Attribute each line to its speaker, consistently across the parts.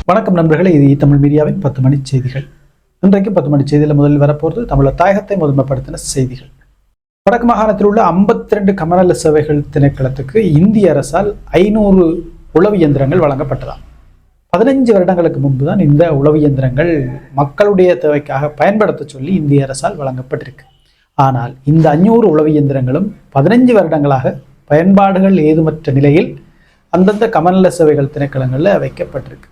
Speaker 1: வணக்கம் நண்பர்களே, இது தமிழ் மீடியாவின் 10 மணி செய்திகள். இன்றைக்கு 10 மணி செய்தியில் முதலில் வரப்போகிறது தமிழர் தாயகத்தை முதன்மைப்படுத்தின செய்திகள். வடக்கு மாகாணத்தில் உள்ள 52 கமநல சேவைகள் திணைக்களத்துக்கு இந்திய அரசால் 500 உளவு இயந்திரங்கள் வழங்கப்பட்டதாம். 15 வருடங்களுக்கு முன்புதான் இந்த உளவு இயந்திரங்கள் மக்களுடைய தேவைக்காக பயன்படுத்த சொல்லி இந்திய அரசால் வழங்கப்பட்டிருக்கு. ஆனால் இந்த 500 உளவு இயந்திரங்களும் 15 வருடங்களாக பயன்பாடுகள் ஏதுமற்ற நிலையில் அந்தந்த கமநல சேவைகள் திணைக்களங்களில் வைக்கப்பட்டிருக்கு.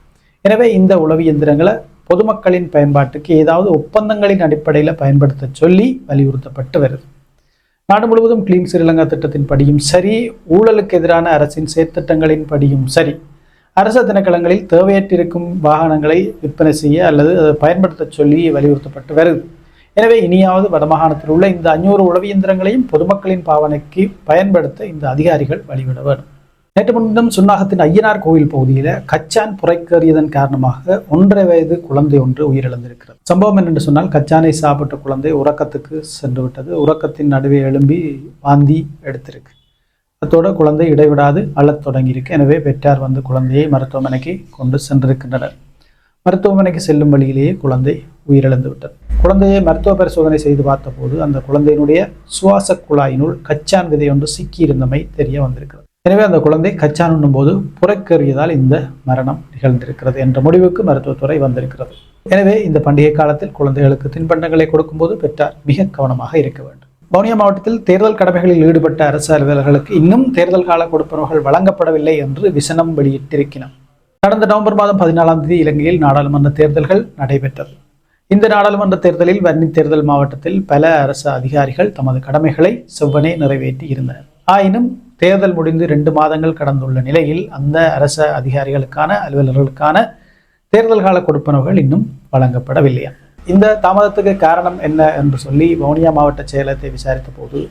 Speaker 1: எனவே இந்த உளவு இயந்திரங்களை பொதுமக்களின் பயன்பாட்டுக்கு ஏதாவது ஒப்பந்தங்களின் அடிப்படையில் பயன்படுத்த சொல்லி வலியுறுத்தப்பட்டு வருது. நாடு முழுவதும் கிளீன் ஸ்ரீலங்கா திட்டத்தின் படியும் சரி, ஊழலுக்கு எதிரான அரசின் செயற்திட்டங்களின் படியும் சரி, அரசு திணைக்களங்களில் தேவையற்றிருக்கும் வாகனங்களை விற்பனை செய்ய அல்லது அதை பயன்படுத்த சொல்லி வலியுறுத்தப்பட்டு வருது. எனவே இனியாவது வடமாகாணத்தில் உள்ள இந்த 500 உளவு இயந்திரங்களையும் பொதுமக்களின் பாவனைக்கு பயன்படுத்த இந்த அதிகாரிகள் வழிவிட வேண்டும். நேற்று முன்தினம் சுன்னாகத்தின் ஐயனார் கோவில் பகுதியில் கச்சான் புரைக்கேறியதன் காரணமாக 1.5 வயது குழந்தை ஒன்று உயிரிழந்திருக்கிறது. சம்பவம் என்னென்று சொன்னால், கச்சானை சாப்பிட்ட குழந்தை உறக்கத்துக்கு சென்று விட்டது. உறக்கத்தின் நடுவே எழும்பி வாந்தி எடுத்திருக்கு. அதோட குழந்தை இடைவிடாது அழத் தொடங்கியிருக்கு. எனவே பெற்றார் வந்து குழந்தையை மருத்துவமனைக்கு கொண்டு சென்றிருக்கின்றனர். மருத்துவமனைக்கு செல்லும் வழியிலேயே குழந்தை உயிரிழந்து விட்டது. குழந்தையை மருத்துவ பரிசோதனை செய்து பார்த்தபோது அந்த குழந்தையினுடைய சுவாச குழாயினுள் கச்சான் விதை ஒன்று சிக்கியிருந்தமை தெரிய வந்திருக்கிறது. எனவே அந்த குழந்தை கச்சான் உண்ணும் போது புறக்கேறியதால் இந்த மரணம் நிகழ்ந்திருக்கிறது என்ற முடிவுக்கு மருத்துவத்துறை வந்திருக்கிறது. எனவே இந்த பண்டிகை காலத்தில் குழந்தைகளுக்கு தின்பண்டங்களை கொடுக்கும்போது பெற்றார் மிக கவனமாக இருக்க வேண்டும். வவுனியா மாவட்டத்தில் தேர்தல் கடமைகளில் ஈடுபட்ட அரசு அலுவலர்களுக்கு இன்னும் தேர்தல் கால கொடுப்பனவுகள் வழங்கப்படவில்லை என்று விசனம் வெளியிட்டிருக்கிறார். கடந்த நவம்பர் மாதம் 14ஆம் தேதி இலங்கையில் நாடாளுமன்ற தேர்தல்கள் நடைபெற்றது. இந்த நாடாளுமன்ற தேர்தலில் வன்னி தேர்தல் மாவட்டத்தில் பல அரசு அதிகாரிகள் தமது கடமைகளை செவ்வனே நிறைவேற்றி இருந்தனர். ஆயினும் தேர்தல் முடிந்து 2 மாதங்கள் கடந்துள்ள நிலையில் அந்த அரசு அதிகாரிகளுக்கான அலுவலர்களுக்கான தேர்தல் கால கொடுப்பனவுகள் இன்னும் வழங்கப்படவில்லையா. இந்த தாமதத்துக்கு காரணம் என்ன என்று சொல்லி வவுனியா மாவட்ட செயலகத்தை விசாரித்த போது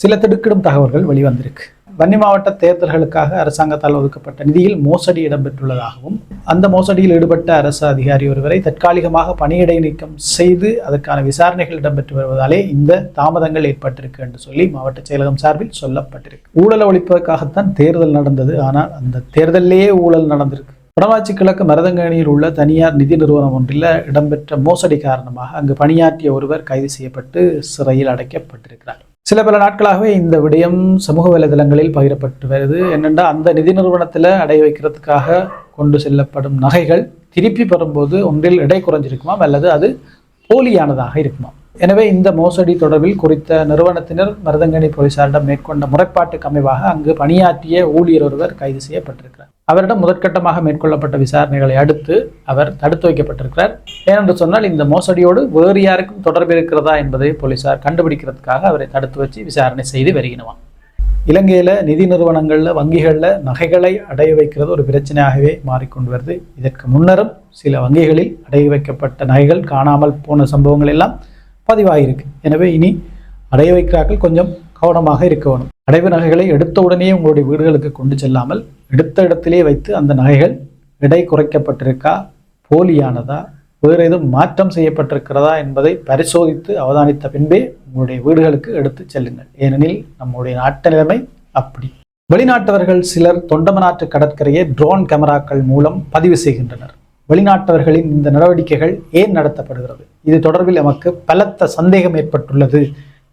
Speaker 1: சில திடுக்கிடும் தகவல்கள் வெளிவந்திருக்கு. வன்னி மாவட்ட தேர்தல்களுக்காக அரசாங்கத்தால் ஒதுக்கப்பட்ட நிதியில் மோசடி இடம்பெற்றுள்ளதாகவும், அந்த மோசடியில் ஈடுபட்ட அரசு அதிகாரி ஒருவரை தற்காலிகமாக பணியிடை நீக்கம் செய்து அதற்கான விசாரணைகள் இடம்பெற்று வருவதாலே இந்த தாமதங்கள் ஏற்பட்டிருக்கு என்று சொல்லி மாவட்ட செயலகம் சார்பில் சொல்லப்பட்டிருக்கு. ஊழலை ஒழிப்பதற்காகத்தான் தேர்தல் நடந்தது, ஆனால் அந்த தேர்தலிலேயே ஊழல் நடந்திருக்கு. வடமாச்சி கிழக்கு மருதங்கணியில் உள்ள தனியார் நிதி நிறுவனம் ஒன்றில் இடம்பெற்ற மோசடி காரணமாக அங்கு பணியாற்றிய ஒருவர் கைது செய்யப்பட்டு சிறையில் அடைக்கப்பட்டிருக்கிறார். சில பல நாட்களாகவே இந்த விடயம் சமூக வலைதளங்களில் பகிரப்பட்டு வருது. என்னென்னா, அந்த நிதி நிறுவனத்தில் அடை வைக்கிறதுக்காக கொண்டு செல்லப்படும் நகைகள் திருப்பி பெறும்போது ஒன்றில் எடை குறைஞ்சிருக்குமாம் அல்லது அது போலியானதாக இருக்குமாம். எனவே இந்த மோசடி தொடர்பில் குறித்த நிறுவனத்தினர் மருதங்கணி போலீசாரிடம் மேற்கொண்ட முறைப்பாட்டுக்கு அமைவாக அங்கு பணியாற்றிய ஊழியர் ஒருவர் கைது செய்யப்பட்டிருக்கிறார். அவரிடம் முதற்கட்டமாக மேற்கொள்ளப்பட்ட விசாரணைகளை அடுத்து அவர் தடுத்து வைக்கப்பட்டிருக்கிறார். ஏனென்று சொன்னால், இந்த மோசடியோடு வேறு யாருக்கும் தொடர்பு இருக்கிறதா என்பதை போலீசார் கண்டுபிடிக்கிறதுக்காக அவரை தடுத்து வச்சு விசாரணை செய்து வருகினவாம். இலங்கையில் நிதி நிறுவனங்களில் வங்கிகளில் நகைகளை அடைய வைக்கிறது ஒரு பிரச்சனையாகவே மாறிக்கொண்டு வருது. இதற்கு முன்னரும் சில வங்கிகளில் அடைய வைக்கப்பட்ட நகைகள் காணாமல் போன சம்பவங்கள் எல்லாம் பதிவாகிருக்கு. எனவே இனி அடைய வைக்கிறார்கள் கொஞ்சம் கவனமாக இருக்க வேணும். அடைவு நகைகளை எடுத்த உடனே உங்களுடைய வீடுகளுக்கு கொண்டு செல்லாமல் எடுத்த இடத்திலே வைத்து அந்த நகைகள் எடை குறைக்கப்பட்டிருக்கா, போலியானதா, வேறு எதுவும் மாற்றம் செய்யப்பட்டிருக்கிறதா என்பதை பரிசோதித்து அவதானித்த பின்பே உங்களுடைய வீடுகளுக்கு எடுத்து செல்லுங்கள். ஏனெனில் நம்முடைய நாட்டு நிலைமை அப்படி. வெளிநாட்டவர்கள் சிலர் தொண்டமனாற்று கடற்கரையை ட்ரோன் கேமராக்கள் மூலம் பதிவு செய்கின்றனர். வெளிநாட்டவர்களின் இந்த நடவடிக்கைகள் ஏன் நடத்தப்படுகிறது? இது தொடர்பில் நமக்கு பலத்த சந்தேகம் ஏற்பட்டுள்ளது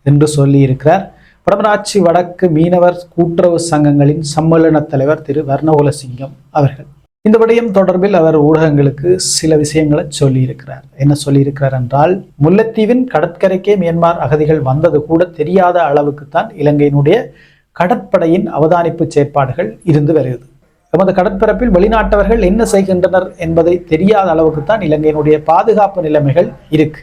Speaker 1: என்று சொல்லியிருக்கிறார் வடமராட்சி வடக்கு மீனவர் கூட்டுறவு சங்கங்களின் சம்மேளன தலைவர் திரு வர்ணகுலசிங்கம் அவர்கள். இந்த விடயம் தொடர்பில் அவர் ஊடகங்களுக்கு சில விஷயங்களை சொல்லியிருக்கிறார். என்ன சொல்லியிருக்கிறார் என்றால், முல்லைத்தீவின் கடற்கரைக்கே மியான்மர் அகதிகள் வந்தது கூட தெரியாத அளவுக்குத்தான் இலங்கையினுடைய கடற்படையின் அவதானிப்பு செயற்பாடுகள் இருந்து வருகிறது. எமது கடற்பரப்பில் வெளிநாட்டவர்கள் என்ன செய்கின்றனர் என்பதை தெரியாத அளவுக்குத்தான் இலங்கையினுடைய பாதுகாப்பு நிலைமைகள் இருக்கு.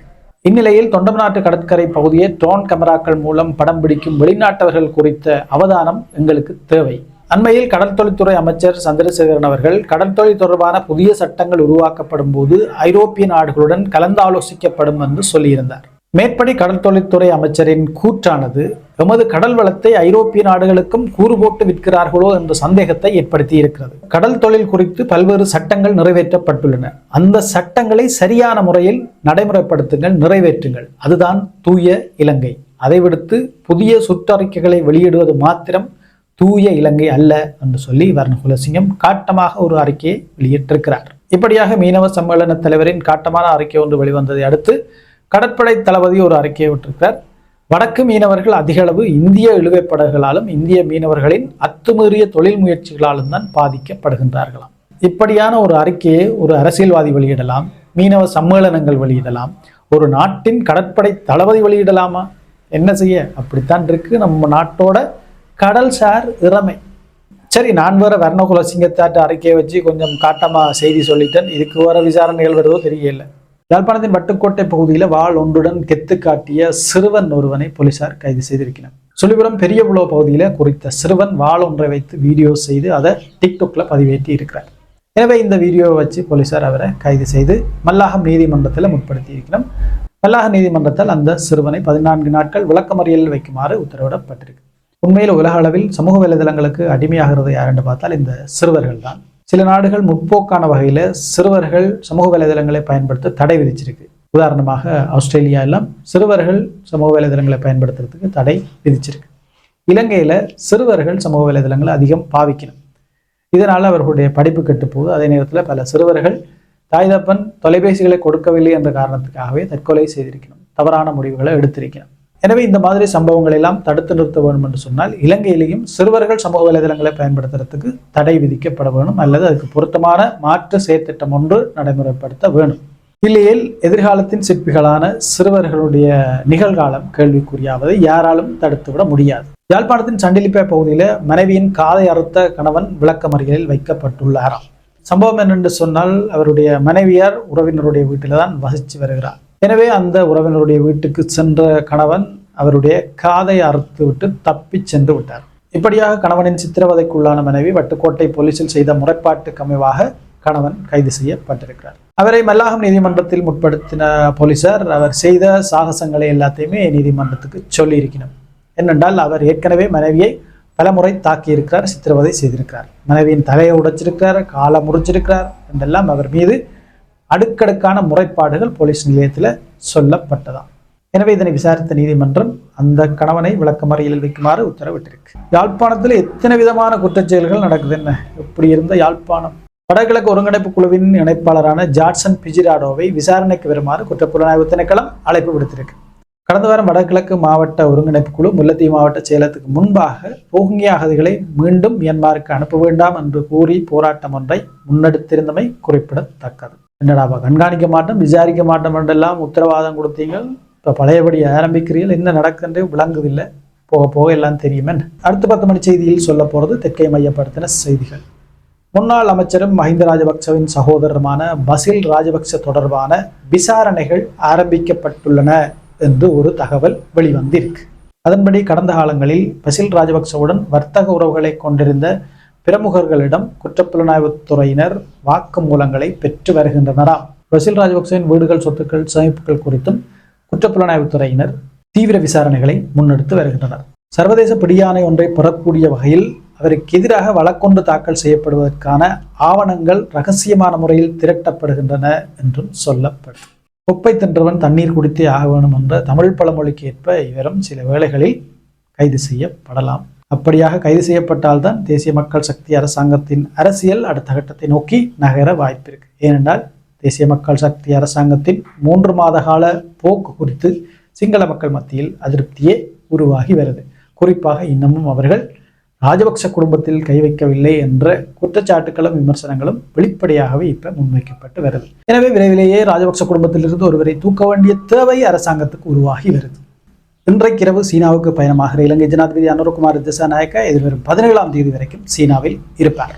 Speaker 1: இந்நிலையில் தொண்டமனாற்று கடற்கரை பகுதியை ட்ரோன் கேமராக்கள் மூலம் படம் பிடிக்கும் வெளிநாட்டவர்கள் குறித்த அவதானம் எங்களுக்கு தேவை. அண்மையில் கடல் தொழில்துறை அமைச்சர் சந்திரசேகரன் அவர்கள் கடற்தொழில் தொடர்பான புதிய சட்டங்கள் உருவாக்கப்படும் போது ஐரோப்பிய நாடுகளுடன் கலந்தாலோசிக்கப்படும் என்று சொல்லியிருந்தார். மேற்படி கடல் தொழில்துறை அமைச்சரின் கூற்றானது எமது கடல் வளத்தை ஐரோப்பிய நாடுகளுக்கும் கூறு போட்டு விற்கிறார்களோ என்ற சந்தேகத்தை ஏற்படுத்தி இருக்கிறது. கடல் தொழில் குறித்து பல்வேறு சட்டங்கள் நிறைவேற்றப்பட்டுள்ளன. அந்த சட்டங்களை சரியான முறையில் நடைமுறைப்படுத்துங்கள், நிறைவேற்றுங்கள். அதுதான் தூய இலங்கை. அதை விடுத்து புதிய சுற்றறிக்கைகளை வெளியிடுவது மாத்திரம் தூய இலங்கை அல்ல என்று சொல்லி வர்ணகுலசிங்கம் காட்டமாக ஒரு அறிக்கையை வெளியிட்டிருக்கிறார். இப்படியாக மீனவ சம்மேளன தலைவரின் காட்டமான அறிக்கை ஒன்று வெளிவந்ததை அடுத்து கடற்படை தளபதி ஒரு அறிக்கையை விட்டிருக்கிறார். வடக்கு மீனவர்கள் அதிக அளவு இந்திய இழுவைப்படகுகளாலும் இந்திய மீனவர்களின் அத்துமீறிய தொழில் முயற்சிகளாலும் தான் பாதிக்கப்படுகின்றார்களாம். இப்படியான ஒரு அறிக்கையை ஒரு அரசியல்வாதி வெளியிடலாம், மீனவ சம்மேளனங்கள் வெளியிடலாம், ஒரு நாட்டின் கடற்படை தளபதி வெளியிடலாமா? என்ன செய்ய? அப்படித்தான் இருக்கு நம்ம நாட்டோட கடல்சார் இறமை. சரி, நான் வேற வர்ணகுலசிங்கத்தாட்ட அறிக்கையை வச்சு கொஞ்சம் காட்டமா செய்தி சொல்லிட்டேன். இதுக்கு வேற விசாரணைகள் வருவதோ தெரியல. யாழ்ப்பாணத்தின் வட்டுக்கோட்டை பகுதியில் வாள் ஒன்றுடன் கெத்து காட்டிய சிறுவன் ஒருவனை போலீசார் கைது செய்திருக்கிறார். சொல்லிபுரம் பெரியபுலோ பகுதியில் குறித்த சிறுவன் வாள் ஒன்றை வைத்து வீடியோ செய்து அதை டிக்டாக்ல பதிவேற்றி இருக்கிறார். எனவே இந்த வீடியோவை வச்சு போலீசார் அவரை கைது செய்து மல்லாகம் நீதிமன்றத்தில் முற்படுத்தி இருக்கிறோம். மல்லாகம் நீதிமன்றத்தால் அந்த சிறுவனை 14 நாட்கள் விளக்கமறியலில் வைக்குமாறு உத்தரவிடப்பட்டிருக்கு. உண்மையில் உலக அளவில் சமூக வலைதளங்களுக்கு அடிமையாகிறது யார் என்று பார்த்தால் இந்த சிறுவர்கள் தான். சில நாடுகள் முற்போக்கான வகையில் சிறுவர்கள் சமூக வலைதளங்களை பயன்படுத்த தடை விதிச்சிருக்கு. உதாரணமாக ஆஸ்திரேலியா எல்லாம் சிறுவர்கள் சமூக வலைதளங்களை பயன்படுத்துறதுக்கு தடை விதிச்சிருக்கு. இலங்கையில் சிறுவர்கள் சமூக வலைதளங்களை அதிகம் பாவிக்கணும். இதனால் அவர்களுடைய படிப்பு கெட்டுப்போகுது. அதே நேரத்தில் பல சிறுவர்கள் தாய் தப்பன் தொலைபேசிகளை கொடுக்கவில்லை என்ற காரணத்துக்காகவே தற்கொலை செய்திருக்கணும், தவறான முடிவுகளை எடுத்திருக்கணும். எனவே இந்த மாதிரி சம்பவங்கள் எல்லாம் தடுத்து நிறுத்த வேண்டும் என்று சொன்னால் இலங்கையிலேயும் சிறுவர்கள் சமூக வலைதளங்களை பயன்படுத்துறதுக்கு தடை விதிக்கப்பட வேணும், அல்லது அதுக்கு பொருத்தமான மாற்று செயற்திட்டம் ஒன்று நடைமுறைப்படுத்த வேணும். இல்லையேல் எதிர்காலத்தின் சிற்பிகளான சிறுவர்களுடைய நிகழ்காலம் கேள்விக்குறியாவதை யாராலும் தடுத்துவிட முடியாது. யாழ்ப்பாணத்தின் சண்டிலிப்பை பகுதியில் மனைவியின் காதை அறுத்த கணவன் விளக்கமறியலில் வைக்கப்பட்டுள்ளாராம். சம்பவம் என்னென்று சொன்னால் அவருடைய மனைவியார் உறவினருடைய வீட்டில் தான் வசித்து வருகிறார். எனவே அந்த உறவினருடைய வீட்டுக்கு சென்ற கணவன் அவருடைய காதை அறுத்து விட்டு தப்பி சென்று விட்டார். இப்படியாக கணவனின் சித்திரவதைக்குள்ளான மனைவி வட்டுக்கோட்டை போலீசில் செய்த முறைப்பாட்டுக்கு அமைவாக கணவன் கைது செய்யப்பட்டிருக்கிறார். அவரை மல்லாகம் நீதிமன்றத்தில் முற்படுத்தின போலீசார் அவர் செய்த சாகசங்களை எல்லாத்தையுமே நீதிமன்றத்துக்கு சொல்லியிருக்கணும். என்னென்றால் அவர் ஏற்கனவே மனைவியை பலமுறை தாக்கியிருக்கிறார், சித்திரவதை செய்திருக்கிறார், மனைவியின் தலையை உடைச்சிருக்கிறார், காலை முறிச்சிருக்கிறார் என்றெல்லாம் அவர் மீது அடுக்கடுக்கான முறைப்பாடுகள் போலீஸ் நிலையத்தில் சொல்லப்பட்டதாம். எனவே இதனை விசாரித்த நீதிமன்றம் அந்த கணவனை விளக்கமறியலில் வைக்குமாறு உத்தரவிட்டிருக்கு. யாழ்ப்பாணத்தில் எத்தனை விதமான குற்றச்செயல்கள் நடக்குது என்ன? இப்படி இருந்த யாழ்ப்பாணம் வடகிழக்கு ஒருங்கிணைப்பு குழுவின் இணைப்பாளரான ஜாட்சன் பிஜிராடோவை விசாரணைக்கு வருமாறு குற்றப்புலனாய்வு திணைக்களம் அழைப்பு விடுத்திருக்கு. கடந்த வாரம் வடகிழக்கு மாவட்ட ஒருங்கிணைப்பு குழு முல்லைத்தீவு மாவட்ட செயலகத்துக்கு முன்பாக ரோஹிங்கியா அகதிகளை மீண்டும் மியான்மருக்கு அனுப்ப வேண்டாம் என்று கூறி போராட்டம் ஒன்றை முன்னெடுத்திருந்தமை குறிப்பிடத்தக்கது. என்னடாப்பா கண்காணிக்க மாட்டோம், விசாரிக்க மாட்டோம் என்றெல்லாம் உத்தரவாதம் கொடுத்தீங்க, இப்போ பழையபடி ஆரம்பிக்கிறீர்கள், என்ன நடக்குன்றே விளங்குதில்லை, போக போக எல்லாம் தெரியுமே. அடுத்த 10 மணி செய்தியில் சொல்ல போகிறது தெற்கை மையப்படுத்தின செய்திகள். முன்னாள் அமைச்சரும் மஹிந்த ராஜபக்சவின் சகோதரருமான பசில் ராஜபக்ச தொடர்பான விசாரணைகள் ஆரம்பிக்கப்பட்டுள்ளன என்று ஒரு தகவல் வெளிவந்திருக்கு. அதன்படி கடந்த காலங்களில் பசில் ராஜபக்சவுடன் வர்த்தக உறவுகளை கொண்டிருந்த பிரமுகர்களிடம் குற்றப்புலனாய்வுத்துறையினர் வாக்குமூலங்களை பெற்று வருகின்றனராம். பசில் ராஜபக்சவின் வீடுகள், சொத்துக்கள், சேமிப்புகள் குறித்தும் குற்றப்புலனாய்வுத்துறையினர் தீவிர விசாரணைகளை முன்னெடுத்து வருகின்றனர். சர்வதேச பிடியாணை ஒன்றை பெறக்கூடிய வகையில் அவருக்கு எதிராக வழக்கொன்று தாக்கல் செய்யப்படுவதற்கான ஆவணங்கள் இரகசியமான முறையில் திரட்டப்படுகின்றன என்றும் சொல்லப்படும். குப்பை தின்றவன் தண்ணீர் குடித்தே ஆக வேணும் என்ற தமிழ் பழமொழிக்கு ஏற்ப இவரும் சில வேளைகளில் கைது செய்யப்படலாம். அப்படியாக கைது செய்யப்பட்டால்தான் தேசிய மக்கள் சக்தி அரசாங்கத்தின் அரசியல் அடுத்த கட்டத்தை நோக்கி நகர வாய்ப்பிருக்கு. ஏனென்றால் தேசிய மக்கள் சக்தி அரசாங்கத்தின் 3 மாத கால போக்கு குறித்து சிங்கள மக்கள் மத்தியில் அதிருப்தியே உருவாகி வருது. குறிப்பாக இன்னமும் அவர்கள் ராஜபக்ச குடும்பத்தில் கை வைக்கவில்லை என்ற குற்றச்சாட்டுகளும் விமர்சனங்களும் வெளிப்படையாகவே இப்ப முன்வைக்கப்பட்டு வருது. எனவே விரைவிலேயே ராஜபக்ச குடும்பத்திலிருந்து ஒருவரை தூக்க வேண்டிய தேவை அரசாங்கத்துக்கு உருவாகி வருது. இன்றைக்கு இரவு சீனாவுக்கு பயணமாகிற இலங்கை ஜனாதிபதி அனுரகுமார் திசாநாயக்க எதிர்வரும் 17ஆம் தேதி வரைக்கும் சீனாவில் இருப்பார்.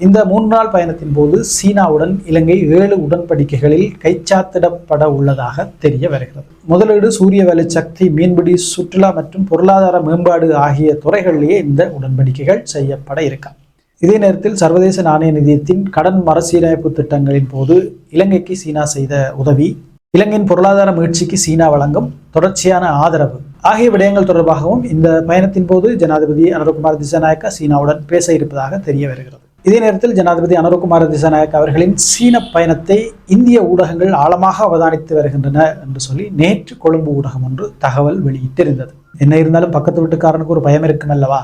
Speaker 1: இந்த 3 நாள் பயணத்தின் போது சீனாவுடன் இலங்கை 7 உடன்படிக்கைகளில் கைச்சாத்திடப்பட உள்ளதாக தெரிய வருகிறது. முதலீடு, சூரிய வெளிச்சக்தி, மீன்பிடி, சுற்றுலா மற்றும் பொருளாதார மேம்பாடு ஆகிய துறைகளிலேயே இந்த உடன்படிக்கைகள் செய்யப்பட இருக்காம். இதே நேரத்தில் சர்வதேச நாணய நிதியத்தின் கடன் மறுசீரமைப்பு திட்டங்களின் போது இலங்கைக்கு சீனா செய்த உதவி, இலங்கையின் பொருளாதார மீட்சிக்கு சீனா வழங்கும் தொடர்ச்சியான ஆதரவு ஆகிய விடயங்கள் தொடர்பாகவும் இந்த பயணத்தின் போது ஜனாதிபதி அனுரகுமார் திசாநாயக்க சீனாவுடன் பேச இருப்பதாக தெரிய வருகிறது. இதே நேரத்தில் ஜனாதிபதி அனுரகுமார் திசாநாயக்க அவர்களின் சீன பயணத்தை இந்திய ஊடகங்கள் ஆழமாக அவதானித்து வருகின்றன என்று சொல்லி நேற்று கொழும்பு ஊடகம் ஒன்று தகவல் வெளியிட்டிருந்தது. என்ன இருந்தாலும் பக்கத்து வீட்டுக்காரனுக்கு ஒரு பயம் இருக்கும் அல்லவா?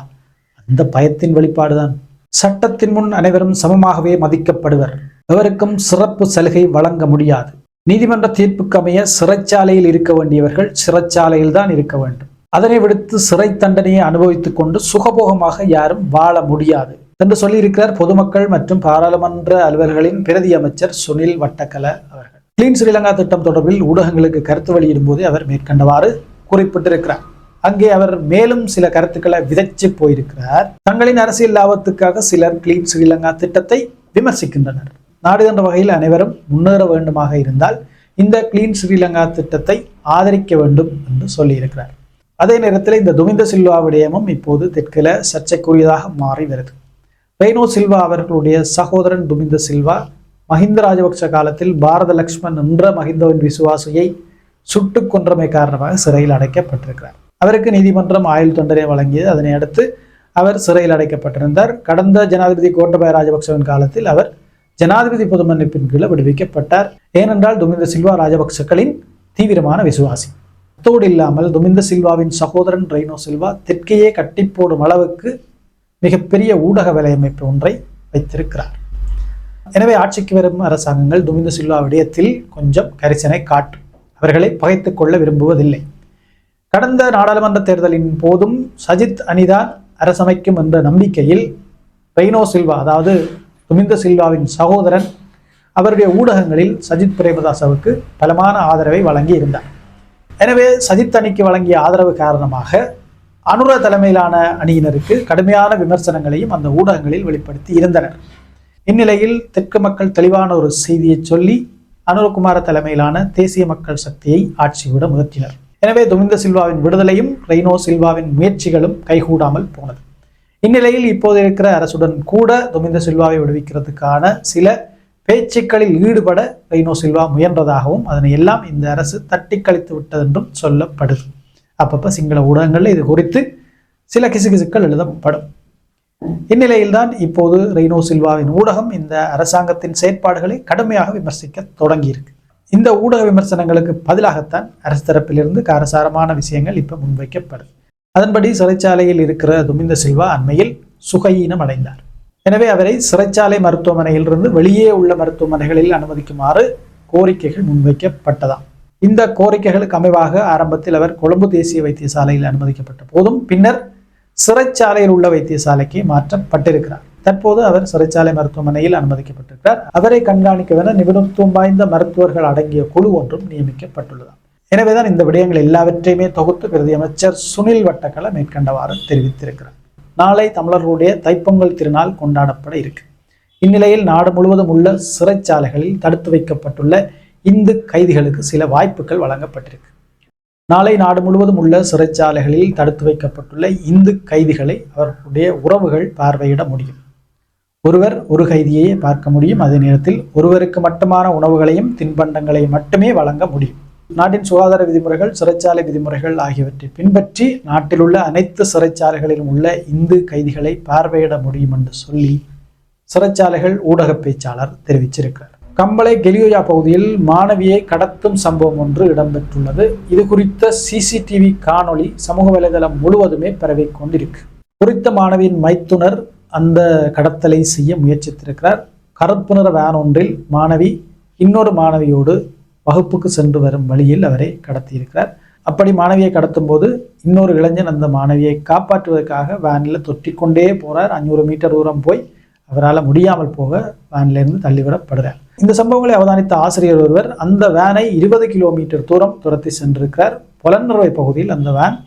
Speaker 1: அந்த பயத்தின் வெளிப்பாடுதான். சட்டத்தின் முன் அனைவரும் சமமாகவே மதிக்கப்படுவர். எவருக்கும் சிறப்பு சலுகை வழங்க முடியாது. நீதிமன்ற தீர்ப்புக்கு அமைய சிறைச்சாலையில் இருக்க வேண்டியவர்கள் சிறைச்சாலையில் தான் இருக்க வேண்டும். அதனை விடுத்து சிறை தண்டனையை அனுபவித்துக் கொண்டு சுகபோகமாக யாரும் வாழ முடியாது என்று சொல்லியிருக்கிறார் பொதுமக்கள் மற்றும் பாராளுமன்ற அலுவலர்களின் பிரதி அமைச்சர் சுனில் வட்டக்கல அவர்கள். கிளீன் ஸ்ரீலங்கா திட்டம் தொடர்பில் ஊடகங்களுக்கு கருத்து வெளியிடும் போது அவர் மேற்கண்டவாறு குறிப்பிட்டிருக்கிறார். அங்கே அவர் மேலும் சில கருத்துக்களை விதைச்சு போயிருக்கிறார். தங்களின் அரசியல் லாபத்துக்காக சிலர் கிளீன் ஸ்ரீலங்கா திட்டத்தை விமர்சிக்கின்றனர். நாடு என்ற வகையில் அனைவரும் முன்னேற வேண்டுமாக இருந்தால் இந்த கிளீன் ஸ்ரீலங்கா திட்டத்தை ஆதரிக்க வேண்டும் என்று சொல்லியிருக்கிறார். அதே நேரத்தில் இந்த துமிந்த சில்வா விடயமும் இப்போது தெற்கில சர்ச்சைக்குரியதாக மாறி வருது. ரெய்னோ சில்வா அவர்களுடைய சகோதரன் துமிந்த சில்வா மஹிந்த ராஜபக்ச காலத்தில் பாரத லக்ஷ்மன் என்ற மஹிந்தவின் விசுவாசியை சுட்டுக் கொன்றமை காரணமாக சிறையில் அடைக்கப்பட்டிருக்கிறார். அவருக்கு நீதிமன்றம் ஆயுள் தண்டனை வழங்கியது. அதனை அடுத்து அவர் சிறையில் அடைக்கப்பட்டிருந்தார். கடந்த ஜனாதிபதி கோட்டபாய ராஜபக்சவின் காலத்தில் அவர் ஜனாதிபதி பொது மன்னிப்பின் கீழே விடுவிக்கப்பட்டார். ஏனென்றால் துமிந்த சில்வா ராஜபக்சக்களின் தீவிரமான விசுவாசி. அத்தோடு இல்லாமல் துமிந்த சில்வாவின் சகோதரன் ரெய்னோ சில்வா தெற்கையே கட்டி போடும் அளவுக்கு மிகப்பெரிய ஊடக வலையமைப்பு ஒன்றை வைத்திருக்கிறார். எனவே ஆட்சிக்கு வரும் அரசாங்கங்கள் துமிந்த சில்வா விடயத்தில் கொஞ்சம் கரிசனை காட்டும். அவர்களை பகைத்துக் கொள்ள விரும்புவதில்லை. கடந்த நாடாளுமன்ற தேர்தலின் போதும் சஜித் அணிதான் அரசமைக்கும் என்ற நம்பிக்கையில் ரெய்னோ சில்வா, அதாவது துமிந்த சில்வாவின் சகோதரன், அவருடைய ஊடகங்களில் சஜித் பிரேமதாசவுக்கு பலமான ஆதரவை வழங்கி இருந்தார். எனவே சஜித் அணிக்கு வழங்கிய ஆதரவு காரணமாக அனுர தலைமையிலான அணியினருக்கு கடுமையான விமர்சனங்களையும் அந்த ஊடகங்களில் வெளிப்படுத்தி இருந்தனர். இந்நிலையில் தெற்கு மக்கள் தெளிவான ஒரு செய்தியை சொல்லி அனுரகுமார தலைமையிலான தேசிய மக்கள் சக்தியை ஆட்சிவிட முயற்சினர். எனவே துமிந்த சில்வாவின் விடுதலையும் ரெய்னோ சில்வாவின் முயற்சிகளும் கைகூடாமல் போனது. இந்நிலையில் இப்போது இருக்கிற அரசுடன் கூட துமிந்த சில்வாவை விடுவிக்கிறதுக்கான சில பேச்சுக்களில் ஈடுபட ரெய்னோ சில்வா முயன்றதாகவும் அதனை எல்லாம் இந்த அரசு தட்டி கழித்து விட்டது என்றும் சொல்லப்படுது. அப்பப்ப சிங்கள ஊடகங்கள்ல இது குறித்து சில கிசுகிசுக்கள் எழுதப்படும். இந்நிலையில்தான் இப்போது ரெய்னோ சில்வாவின் ஊடகம் இந்த அரசாங்கத்தின் செயற்பாடுகளை கடுமையாக விமர்சிக்க தொடங்கியிருக்கு. இந்த ஊடக விமர்சனங்களுக்கு பதிலாகத்தான் அரசு தரப்பிலிருந்து காரசாரமான விஷயங்கள் இப்ப முன்வைக்கப்படுது. அதன்படி சிறைச்சாலையில் இருக்கிற துமிந்த சில்வா அண்மையில் சுகயீனம் அடைந்தார். எனவே அவரை சிறைச்சாலை மருத்துவமனையிலிருந்து வெளியே உள்ள மருத்துவமனைகளில் அனுமதிக்குமாறு கோரிக்கைகள் முன்வைக்கப்பட்டதாம். இந்த கோரிக்கைகளுக்கு அமைவாக ஆரம்பத்தில் அவர் கொழும்பு தேசிய வைத்தியசாலையில் அனுமதிக்கப்பட்ட போதும் பின்னர் சிறைச்சாலையில் உள்ள வைத்தியசாலைக்கு மாற்றப்பட்டிருக்கிறார். தற்போது அவர் சிறைச்சாலை மருத்துவமனையில் அனுமதிக்கப்பட்டிருக்கிறார். அவரை கண்காணிக்கவென நிபுணத்துவம் வாய்ந்த மருத்துவர்கள் அடங்கிய குழு ஒன்றும் நியமிக்கப்பட்டுள்ளதாம். எனவேதான் இந்த விடயங்கள் எல்லாவற்றையுமே தொகுத்து பிரதி அமைச்சர் சுனில் வட்டக்கல மேற்கண்டவாறு தெரிவித்திருக்கிறார். நாளை தமிழர்களுடைய தைப்பொங்கல் திருநாள் கொண்டாடப்பட இருக்கு. இந்நிலையில் நாடு முழுவதும் உள்ள சிறைச்சாலைகளில் தடுத்து வைக்கப்பட்டுள்ள இந்து கைதிகளுக்கு சில வாய்ப்புகள் வழங்கப்பட்டிருக்கு. நாளை நாடு முழுவதும் உள்ள சிறைச்சாலைகளில் தடுத்து வைக்கப்பட்டுள்ள இந்து கைதிகளை அவர்களுடைய உறவுகள் பார்வையிட முடியும். ஒருவர் ஒரு கைதியையே பார்க்க முடியும். அதே நேரத்தில் ஒருவருக்கு மட்டுமான உணவுகளையும் தின்பண்டங்களையும் மட்டுமே வழங்க முடியும். நாட்டின் சுகாதார விதிமுறைகள், சிறைச்சாலை விதிமுறைகள் ஆகியவற்றை பின்பற்றி நாட்டில் உள்ள அனைத்து சிறைச்சாலைகளிலும் உள்ள இந்து கைதிகளை பார்வையிட முடியும் என்று சொல்லி சிறைச்சாலைகள் ஊடக பேச்சாளர் தெரிவிச்சிருக்கிறார். கம்பளை கெலியோயா பகுதியில் மாணவியை கடத்தும் சம்பவம் ஒன்று இடம்பெற்றுள்ளது. இது குறித்த சிசிடிவி காணொளி சமூக வலைதளம் முழுவதுமே பரவி கொண்டிருக்கு. குறித்த மாணவியின் மைத்துனர் அந்த கடத்தலை செய்ய முயற்சித்திருக்கிறார். கருப்பு நிற வேன் ஒன்றில் மாணவி இன்னொரு மாணவியோடு வகுப்புக்கு சென்று வரும் வழியில் அவரை கடத்தியிருக்கிறார். அப்படி மாணவியை கடத்தும் போது இன்னொரு இளைஞன் அந்த மாணவியை காப்பாற்றுவதற்காக வேனில் தொற்றிக்கொண்டே போறார். 500 மீட்டர் தூரம் போய் அவரால் முடியாமல் போக வேனிலிருந்து தள்ளிவிடப்படுறார். இந்த சம்பவங்களை அவதானித்த ஆசிரியர் ஒருவர் அந்த வேனை 20 கிலோமீட்டர் தூரம் துரத்தி சென்றிருக்கிறார். பொலன்னறுவை பகுதியில் அந்த வேன்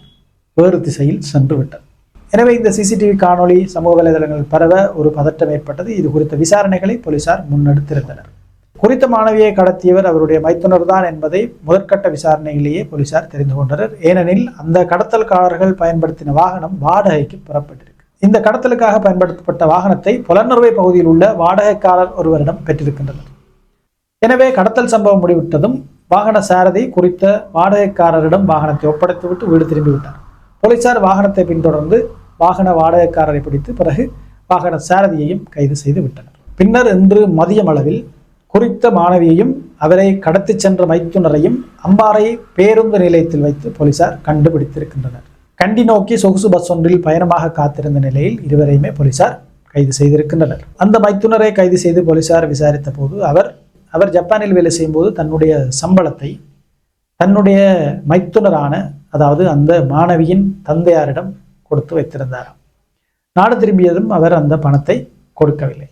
Speaker 1: வேறு திசையில் சென்று விட்டது. எனவே இந்த சிசிடிவி காணொளி சமூக வலைதளங்கள் பரவ ஒரு பதட்டம் ஏற்பட்டது. இது குறித்த விசாரணைகளை போலீசார் முன்னெடுத்திருந்தனர். குறித்த மாணவியை கடத்தியவர் அவருடைய மைத்துனர் தான் என்பதை முதற்கட்ட விசாரணையிலேயே போலீசார் தெரிந்து கொண்டனர். ஏனெனில் அந்த கடத்தல்காரர்கள் பயன்படுத்தின வாகனம் வாடகைக்கு புறப்பட்டிருக்கு. இந்த கடத்தலுக்காக பயன்படுத்தப்பட்ட வாகனத்தை பொலன்னறுவை பகுதியில் உள்ள வாடகைக்காரர் ஒருவரிடம் பெற்றிருக்கின்றனர். எனவே கடத்தல் சம்பவம் முடிவிட்டதும் வாகன சாரதி குறித்த வாடகைக்காரரிடம் வாகனத்தை ஒப்படைத்துவிட்டு வீடு திரும்பிவிட்டார். போலீசார் வாகனத்தை பின்தொடர்ந்து வாகன வாடகைக்காரரை பிடித்து பிறகு வாகன சாரதியையும் கைது செய்து விட்டனர். பின்னர் இன்று மதியம் அளவில் குறித்த மாணவியையும் அவரை கடத்தி சென்ற மைத்துனரையும் அம்பாறை பேருந்து நிலையத்தில் வைத்து போலீசார் கண்டுபிடித்திருக்கின்றனர். கண்டி நோக்கி சொகுசு பஸ் ஒன்றில் பயணமாக காத்திருந்த நிலையில் இருவரையுமே போலீசார் கைது செய்திருக்கின்றனர். அந்த மைத்துனரை கைது செய்து போலீசார் விசாரித்த போது அவர் ஜப்பானில் வேலை செய்யும் போது தன்னுடைய சம்பளத்தை தன்னுடைய மைத்துனரான, அதாவது அந்த மாணவியின் தந்தையாரிடம் கொடுத்து வைத்திருந்தாராம். நாடு திரும்பியதும் அவர் அந்த பணத்தை கொடுக்கவில்லை.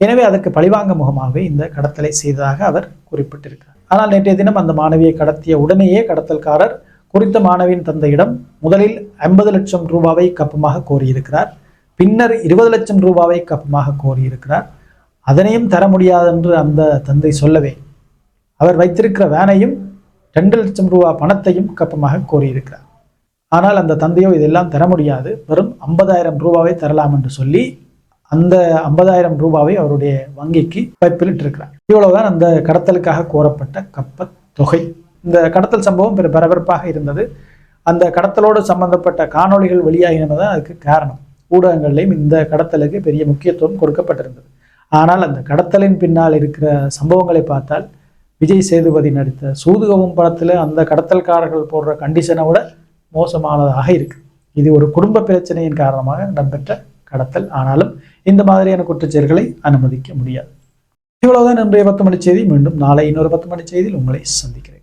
Speaker 1: எனவே அதற்கு பழிவாங்க முகமாகவே இந்த கடத்தலை செய்ததாக அவர் குறிப்பிட்டிருக்கிறார். ஆனால் நேற்றைய தினம் அந்த மாணவியை கடத்திய உடனேயே கடத்தல்காரர் குறித்த மாணவியின் தந்தையிடம் முதலில் 50 லட்சம் ரூபாவை கப்பமாக கோரியிருக்கிறார். பின்னர் 20 லட்சம் ரூபாவை கப்பமாக கோரியிருக்கிறார். அதனையும் தர முடியாது என்று அந்த தந்தை சொல்லவே அவர் வைத்திருக்கிற வேனையும் 2 லட்சம் ரூபாய் பணத்தையும் கப்பமாக கோரியிருக்கிறார். ஆனால் அந்த தந்தையோ இதெல்லாம் தர முடியாது, வெறும் 50,000 ரூபாவை தரலாம் என்று சொல்லி அந்த 50,000 ரூபாவை அவருடைய வங்கிக்கு வைப்பிலிட்டிருக்கிறார். இவ்வளவுதான் அந்த கடத்தலுக்காக கோரப்பட்ட கப்ப தொகை. இந்த கடத்தல் சம்பவம் பெரும் பரபரப்பாக இருந்தது. அந்த கடத்தலோடு சம்பந்தப்பட்ட காணொளிகள் வெளியாகினதான் அதுக்கு காரணம். ஊடகங்கள்லையும் இந்த கடத்தலுக்கு பெரிய முக்கியத்துவம் கொடுக்கப்பட்டிருந்தது. ஆனால் அந்த கடத்தலின் பின்னால் இருக்கிற சம்பவங்களை பார்த்தால் விஜய் சேதுபதி நடித்த சூதுகவும் படத்தில் அந்த கடத்தல்காரர்கள் போடுற கண்டிஷனை விட மோசமானதாக இருக்கு. இது ஒரு குடும்ப பிரச்சனையின் காரணமாக இடம்பெற்ற கடத்தல். ஆனாலும் இந்த மாதிரியான குற்றச்செயல்களை அனுமதிக்க முடியாது. இவ்வளவுதான் இன்றைய 10 மணி செய்தி. மீண்டும் நாளை இன்னொரு 10 மணி செய்தியில் உங்களை சந்திக்கிறேன்.